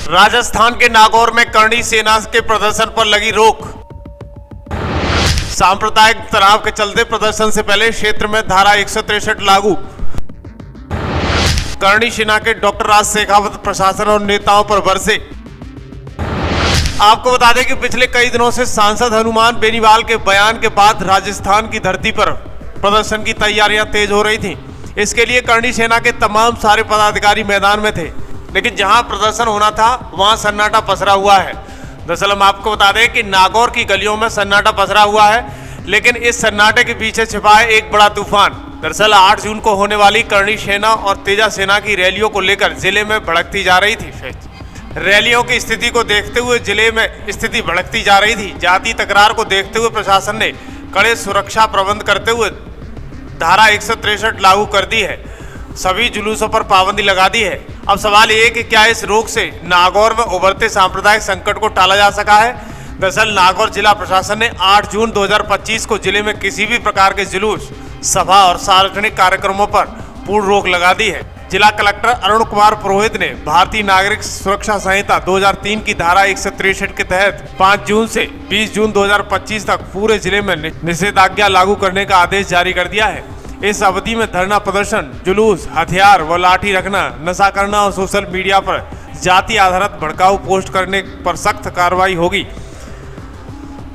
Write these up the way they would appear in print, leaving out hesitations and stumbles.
राजस्थान के नागौर में करणी सेना के प्रदर्शन पर लगी रोक। सांप्रदायिक तनाव के चलते प्रदर्शन से पहले क्षेत्र में धारा 163 लागू। करणी सेना के डॉक्टर राज शेखावत प्रशासन और नेताओं पर बरसे। आपको बता दें कि पिछले कई दिनों से सांसद हनुमान बेनीवाल के बयान के बाद राजस्थान की धरती पर प्रदर्शन की तैयारियां तेज हो रही थीं। इसके लिए करणी सेना के तमाम सारे पदाधिकारी मैदान में थे, लेकिन जहां प्रदर्शन होना था वहां सन्नाटा पसरा हुआ है। दरअसल हम आपको बता दें कि नागौर की गलियों में सन्नाटा पसरा हुआ है, लेकिन इस सन्नाटे के पीछे छिपा है एक बड़ा तूफान। दरअसल 8 जून को होने वाली करणी सेना और तेजा सेना की रैलियों को लेकर जिले में भड़कती जा रही थी। रैलियों की स्थिति को देखते हुए जिले में स्थिति भड़कती जा रही थी। जाति तकरार को देखते हुए प्रशासन ने कड़े सुरक्षा प्रबंध करते हुए धारा 163 लागू कर दी है। सभी जुलूसों पर पाबंदी लगा दी है। अब सवाल ये कि क्या इस रोक से नागौर में उभरते सांप्रदायिक संकट को टाला जा सका है। दरअसल नागौर जिला प्रशासन ने 8 जून 2025 को जिले में किसी भी प्रकार के जुलूस, सभा और सार्वजनिक कार्यक्रमों पर पूर्ण रोक लगा दी है। जिला कलेक्टर अरुण कुमार पुरोहित ने भारतीय नागरिक सुरक्षा संहिता 2003 की धारा 163 के तहत 5 जून से 20 जून 2025 तक पूरे जिले में निषेधाज्ञा लागू करने का आदेश जारी कर दिया है। इस अवधि में धरना प्रदर्शन, जुलूस, हथियार व लाठी रखना, नशा करना और सोशल मीडिया पर जाति आधारित भड़काऊ पोस्ट करने पर सख्त कार्रवाई होगी।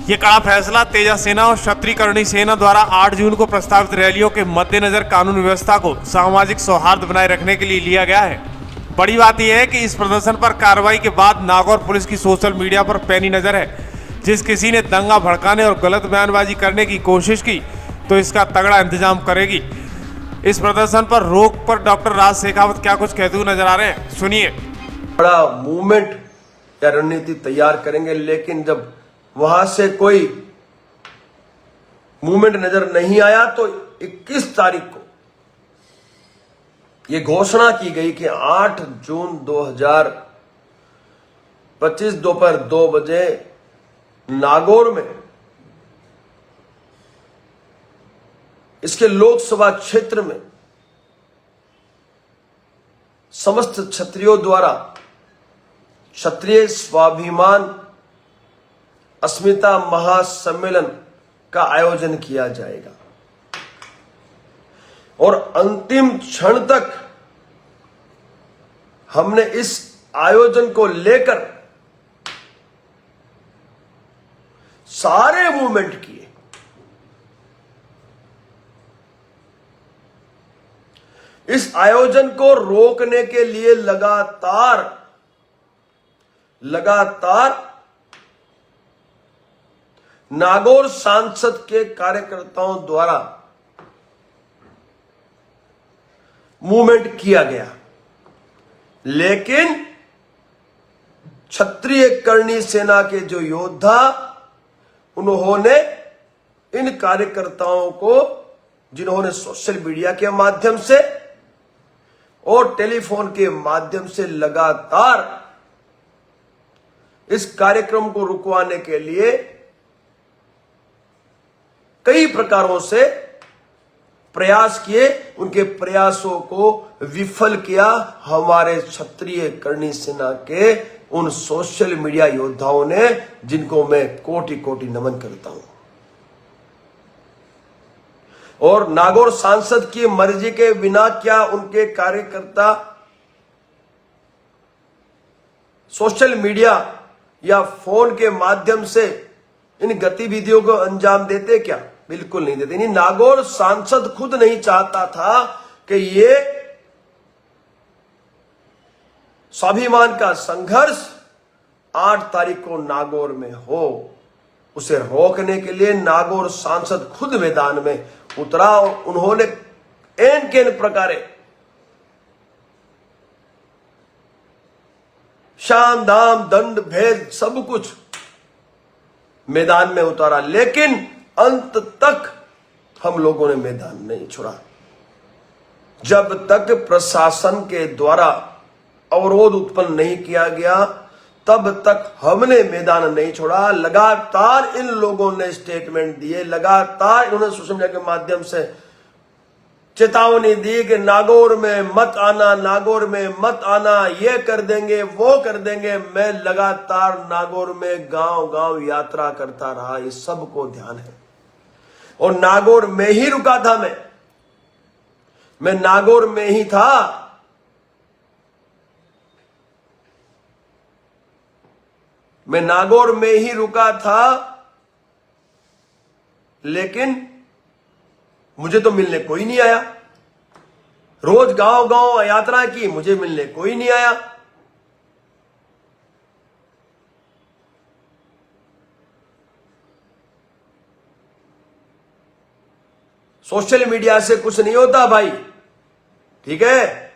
ये कड़ा फैसला तेजा सेना और क्षत्रिय करणी सेना द्वारा 8 जून को प्रस्तावित रैलियों के मद्देनजर कानून व्यवस्था को सामाजिक सौहार्द बनाए रखने के लिए लिया गया है। बड़ी बात यह है कि इस प्रदर्शन पर कार्रवाई के बाद नागौर पुलिस की सोशल मीडिया पर पैनी नजर है। जिस किसी ने दंगा भड़काने और गलत बयानबाजी करने की कोशिश की तो इसका तगड़ा इंतजाम करेगी। इस प्रदर्शन पर रोक पर डॉक्टर राज शेखावत क्या कुछ कहते हुए नजर आ रहे हैं, सुनिए। बड़ा मूवमेंट या रणनीति तैयार करेंगे, लेकिन जब वहां से कोई मूवमेंट नजर नहीं आया तो 21 तारीख को यह घोषणा की गई कि 8 जून 2025 दोपहर 2 बजे नागौर में इसके लोकसभा क्षेत्र में समस्त क्षत्रियों द्वारा क्षत्रिय स्वाभिमान अस्मिता महासम्मेलन का आयोजन किया जाएगा और अंतिम क्षण तक हमने इस आयोजन को लेकर सारे मूवमेंट किए। इस आयोजन को रोकने के लिए लगातार नागौर सांसद के कार्यकर्ताओं द्वारा मूवमेंट किया गया, लेकिन क्षत्रिय करणी सेना के जो योद्धा, उन्होंने इन कार्यकर्ताओं को, जिन्होंने सोशल मीडिया के माध्यम से और टेलीफोन के माध्यम से लगातार इस कार्यक्रम को रुकवाने के लिए कई प्रकारों से प्रयास किए, उनके प्रयासों को विफल किया हमारे क्षत्रिय करणी सेना के उन सोशल मीडिया योद्धाओं ने, जिनको मैं कोटि कोटि नमन करता हूं। और नागौर सांसद की मर्जी के बिना क्या उनके कार्यकर्ता सोशल मीडिया या फोन के माध्यम से इन गतिविधियों को अंजाम देते? क्या बिल्कुल नहीं देते। नागौर सांसद खुद नहीं चाहता था कि ये स्वाभिमान का संघर्ष 8 तारीख को नागौर में हो। उसे रोकने के लिए नागौर सांसद खुद मैदान में उतरा और उन्होंने एन केन प्रकारे शाम दाम दंड भेद सब कुछ मैदान में उतारा, लेकिन अंत तक हम लोगों ने मैदान नहीं छोड़ा। जब तक प्रशासन के द्वारा अवरोध उत्पन्न नहीं किया गया, तब तक हमने मैदान नहीं छोड़ा। लगातार इन लोगों ने स्टेटमेंट दिए, लगातार इन्होंने सोशल मीडिया के माध्यम से चेतावनी दी कि नागौर में मत आना, नागौर में मत आना, ये कर देंगे वो कर देंगे। मैं लगातार नागौर में गांव गांव यात्रा करता रहा, इस सब को ध्यान है। और नागौर में ही रुका था, मैं नागौर में ही था। मैं नागौर में ही रुका था, लेकिन मुझे तो मिलने कोई नहीं आया। रोज गांव गांव यात्रा की, मुझे मिलने कोई नहीं आया। सोशल मीडिया से कुछ नहीं होता भाई, ठीक है।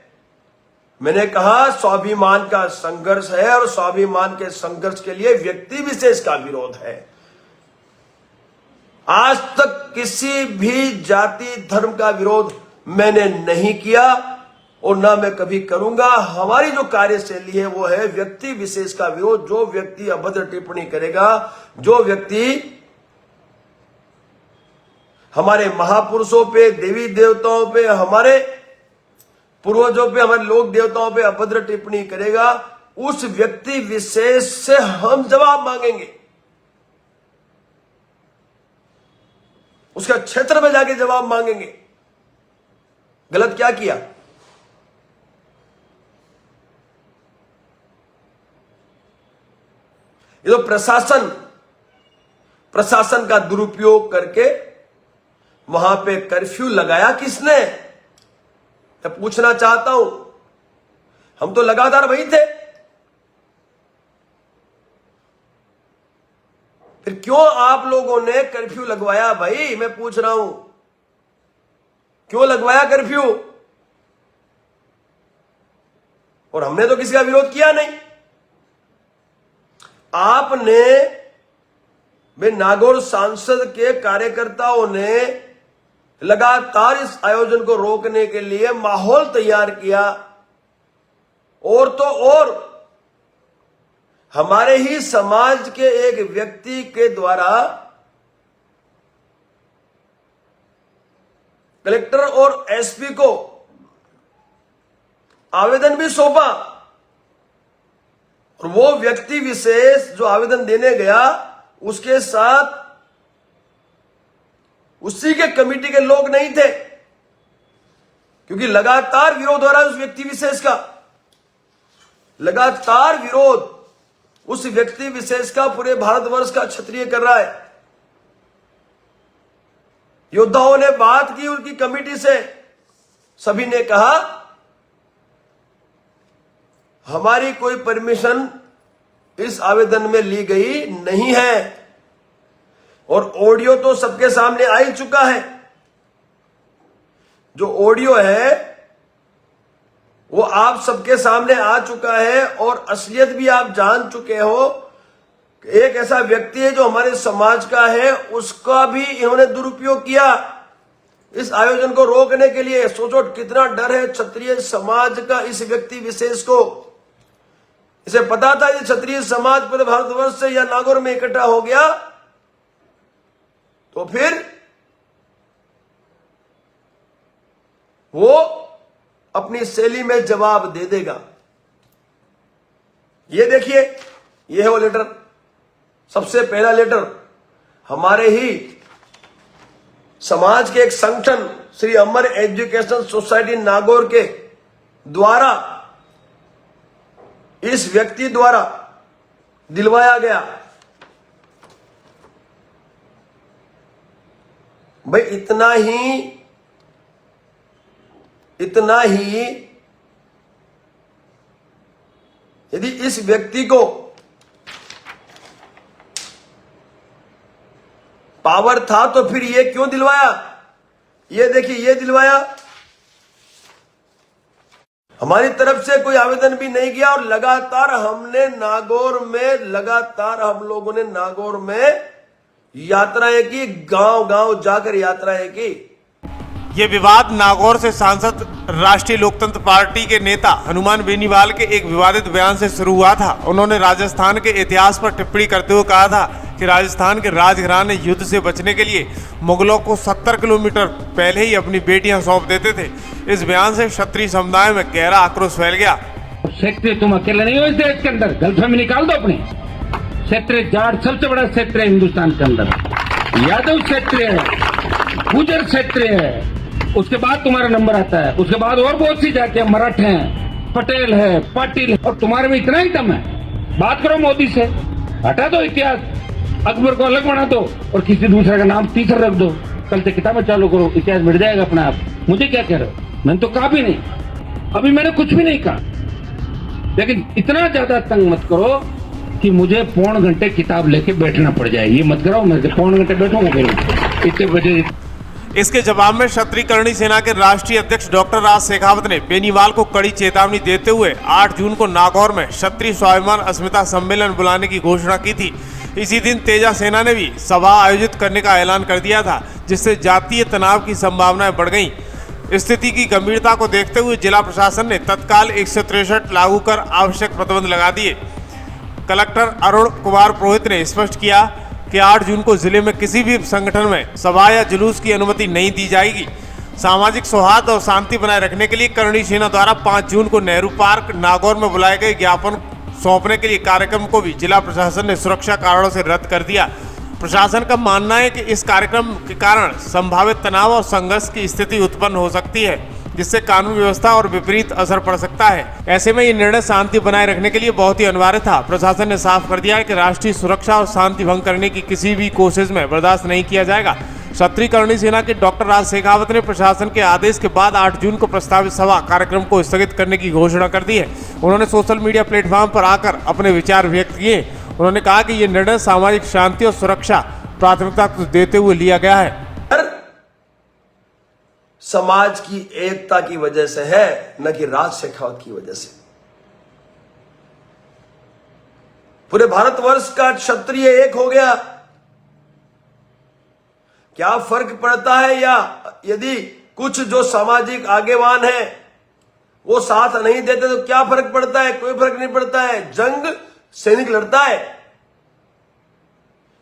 मैंने कहा स्वाभिमान का संघर्ष है, और स्वाभिमान के संघर्ष के लिए व्यक्ति विशेष का विरोध है। आज तक किसी भी जाति धर्म का विरोध मैंने नहीं किया, और ना मैं कभी करूंगा। हमारी जो कार्यशैली है वो है व्यक्ति विशेष का विरोध। जो व्यक्ति अभद्र टिप्पणी करेगा, जो व्यक्ति हमारे महापुरुषों पे, देवी देवताओं पे, हमारे पूर्वजों पे, हमारे लोक देवताओं पे अभद्र टिप्पणी करेगा, उस व्यक्ति विशेष से हम जवाब मांगेंगे। उसका क्षेत्र में जाके जवाब मांगेंगे, गलत क्या किया। ये तो प्रशासन का दुरुपयोग करके वहां पे कर्फ्यू लगाया किसने, मैं पूछना चाहता हूं। हम तो लगातार वहीं थे, फिर क्यों आप लोगों ने कर्फ्यू लगवाया भाई, मैं पूछ रहा हूं, क्यों लगवाया कर्फ्यू। और हमने तो किसी का विरोध किया नहीं। आपने, वे नागौर सांसद के कार्यकर्ताओं ने लगातार इस आयोजन को रोकने के लिए माहौल तैयार किया, और तो और हमारे ही समाज के एक व्यक्ति के द्वारा कलेक्टर और एसपी को आवेदन भी सौंपा, और वो व्यक्ति विशेष जो आवेदन देने गया, उसके साथ उसी के कमेटी के लोग नहीं थे, क्योंकि लगातार विरोध हो रहा है उस व्यक्ति विशेष का। लगातार विरोध उस व्यक्ति विशेष का पूरे भारतवर्ष का क्षत्रिय कर रहा है। योद्धाओं ने बात की उनकी कमेटी से, सभी ने कहा हमारी कोई परमिशन इस आवेदन में ली गई नहीं है, और ऑडियो तो सबके सामने आ ही चुका है। जो ऑडियो है वो आप सबके सामने आ चुका है, और असलियत भी आप जान चुके हो। एक ऐसा व्यक्ति है जो हमारे समाज का है, उसका भी इन्होंने दुरुपयोग किया इस आयोजन को रोकने के लिए। सोचो कितना डर है क्षत्रिय समाज का इस व्यक्ति विशेष को। इसे पता था ये क्षत्रिय समाज पूरे भारतवर्ष से या नागौर में इकट्ठा हो गया तो फिर वो अपनी शैली में जवाब दे देगा। ये देखिए, ये है वो लेटर। सबसे पहला लेटर हमारे ही समाज के एक संगठन श्री अमर एजुकेशन सोसाइटी नागौर के द्वारा इस व्यक्ति द्वारा दिलवाया गया। भाई इतना ही यदि इस व्यक्ति को पावर था तो फिर ये क्यों दिलवाया। ये देखिए, ये दिलवाया। हमारी तरफ से कोई आवेदन भी नहीं किया, और लगातार हमने नागौर में, लगातार हम लोगों ने नागौर में यात्राएं की, गांव गांव जाकर यात्राएं की। ये विवाद नागौर से सांसद राष्ट्रीय लोकतंत्र पार्टी के नेता हनुमान बेनीवाल के एक विवादित बयान से शुरू हुआ था। उन्होंने राजस्थान के इतिहास पर टिप्पणी करते हुए कहा था कि राजस्थान के राजघराने युद्ध से बचने के लिए मुगलों को 70 किलोमीटर पहले ही अपनी बेटियां सौंप देते थे। इस बयान से क्षत्रिय समुदाय में गहरा आक्रोश फैल गया। क्षेत्रीय तुम अकेले नहीं हो इस देश के अंदर, गलतफहमी निकाल दो अपने। क्षेत्रीय जाट सबसे बड़ा क्षेत्र है हिंदुस्तान के अंदर, यादव क्षेत्रीय है, गुजर क्षेत्रीय है, उसके बाद तुम्हारा नंबर आता है, उसके बाद और बहुत सी जातियां, मराठ हैं, पटेल है, पाटिल है, और तुम्हारे में इतना ही दम है। बात करो मोदी से, हटा दो इतिहास, अकबर को अलग बना दो और किसी दूसरे का नाम तीसरा रख दो, कल से किताबें चालू करो, इतिहास मिट जाएगा अपने आप। मुझे क्या कह रहे हो, मैंने तो कहा भी नहीं, अभी मैंने कुछ भी नहीं कहा, लेकिन इतना ज्यादा तंग मत करो कि मुझे पौन घंटे किताब लेके बैठना पड़ जाए। ये मत कराओ, मैं पौन घंटे बैठूंगा फिर इतने बजे। इसके जवाब में क्षत्रिय करणी सेना के राष्ट्रीय अध्यक्ष डॉक्टर राज शेखावत ने बेनीवाल को कड़ी चेतावनी देते हुए 8 जून को नागौर में क्षत्रिय स्वाभिमान अस्मिता सम्मेलन बुलाने की घोषणा की थी। इसी दिन तेजा सेना ने भी सभा आयोजित करने का ऐलान कर दिया था, जिससे जातीय तनाव की संभावनाएं बढ़ गईं। स्थिति की गंभीरता को देखते हुए जिला प्रशासन ने तत्काल 163 लागू कर आवश्यक प्रतिबंध लगा दिए। कलेक्टर अरुण कुमार पुरोहित ने स्पष्ट किया कि 8 जून को जिले में किसी भी संगठन में सभा या जुलूस की अनुमति नहीं दी जाएगी। सामाजिक सौहार्द और शांति बनाए रखने के लिए करणी सेना द्वारा 5 जून को नेहरू पार्क नागौर में बुलाए गए ज्ञापन सौंपने के लिए कार्यक्रम को भी जिला प्रशासन ने सुरक्षा कारणों से रद्द कर दिया। प्रशासन का मानना है कि इस कार्यक्रम के कारण संभावित तनाव और संघर्ष की स्थिति उत्पन्न हो सकती है, जिससे कानून व्यवस्था और विपरीत असर पड़ सकता है। ऐसे में ये निर्णय शांति बनाए रखने के लिए बहुत ही अनिवार्य था। प्रशासन ने साफ कर दिया है कि राष्ट्रीय सुरक्षा और शांति भंग करने की किसी भी कोशिश में बर्दाश्त नहीं किया जाएगा। क्षत्रिय करणी सेना के डॉक्टर राज शेखावत ने प्रशासन के आदेश के बाद 8 जून को प्रस्तावित सभा कार्यक्रम को स्थगित करने की घोषणा कर दी है। उन्होंने सोशल मीडिया प्लेटफॉर्म पर आकर अपने विचार व्यक्त किए। उन्होंने कहा कि ये निर्णय सामाजिक शांति और सुरक्षा प्राथमिकता को देते हुए लिया गया है। समाज की एकता की वजह से है, न कि राज शेखावत की वजह से। पूरे भारतवर्ष का क्षत्रिय एक हो गया। क्या फर्क पड़ता है, या यदि कुछ जो सामाजिक आगेवान है वो साथ नहीं देते तो क्या फर्क पड़ता है? कोई फर्क नहीं पड़ता है। जंग सैनिक लड़ता है,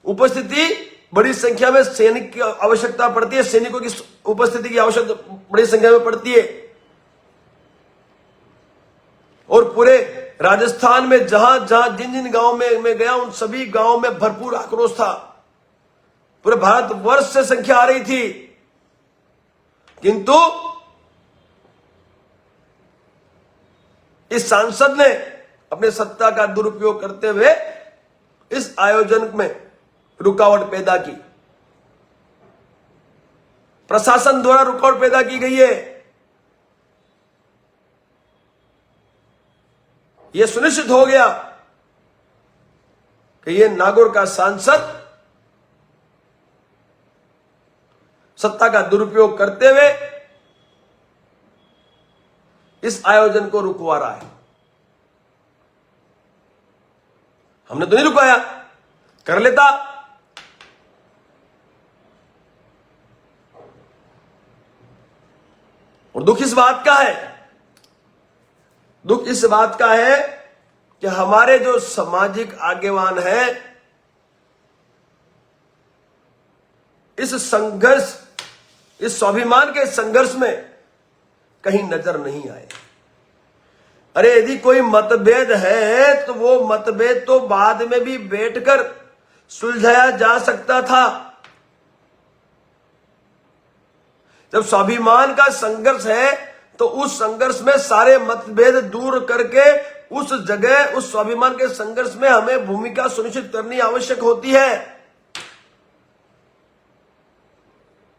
उपस्थिति बड़ी संख्या में सैनिक की आवश्यकता पड़ती है, सैनिकों की उपस्थिति की आवश्यकता बड़ी संख्या में पड़ती है। और पूरे राजस्थान में जहां जहां जिन जिन गांव में मैं गया, उन सभी गांवों में भरपूर आक्रोश था। पूरे भारतवर्ष से संख्या आ रही थी, किंतु इस सांसद ने अपने सत्ता का दुरुपयोग करते हुए इस आयोजन में रुकावट पैदा की। प्रशासन द्वारा रुकावट पैदा की गई है। यह सुनिश्चित हो गया कि यह नागौर का सांसद सत्ता का दुरुपयोग करते हुए इस आयोजन को रुकवा रहा है। हमने तो नहीं रुकाया, कर लेता। और दुख इस बात का है, दुख इस बात का है कि हमारे जो सामाजिक आगेवान हैं इस संघर्ष, इस स्वाभिमान के संघर्ष में कहीं नजर नहीं आए। अरे यदि कोई मतभेद है तो वो मतभेद तो बाद में भी बैठकर सुलझाया जा सकता था। जब स्वाभिमान का संघर्ष है तो उस संघर्ष में सारे मतभेद दूर करके उस जगह, उस स्वाभिमान के संघर्ष में हमें भूमिका सुनिश्चित करनी आवश्यक होती है।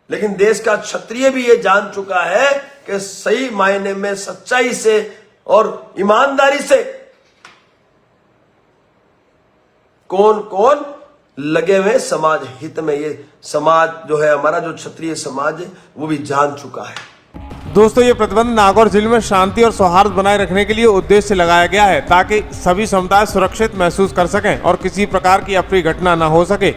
लेकिन देश का क्षत्रिय भी ये जान चुका है कि सही मायने में सच्चाई से और ईमानदारी से कौन कौन लगे हुए समाज हित में। ये समाज जो है, हमारा जो क्षत्रिय समाज है, वो भी जान चुका है। दोस्तों, ये प्रतिबंध नागौर जिले में शांति और सौहार्द बनाए रखने के लिए उद्देश्य से लगाया गया है, ताकि सभी समुदाय सुरक्षित महसूस कर सकें और किसी प्रकार की अप्रिय घटना न हो सके।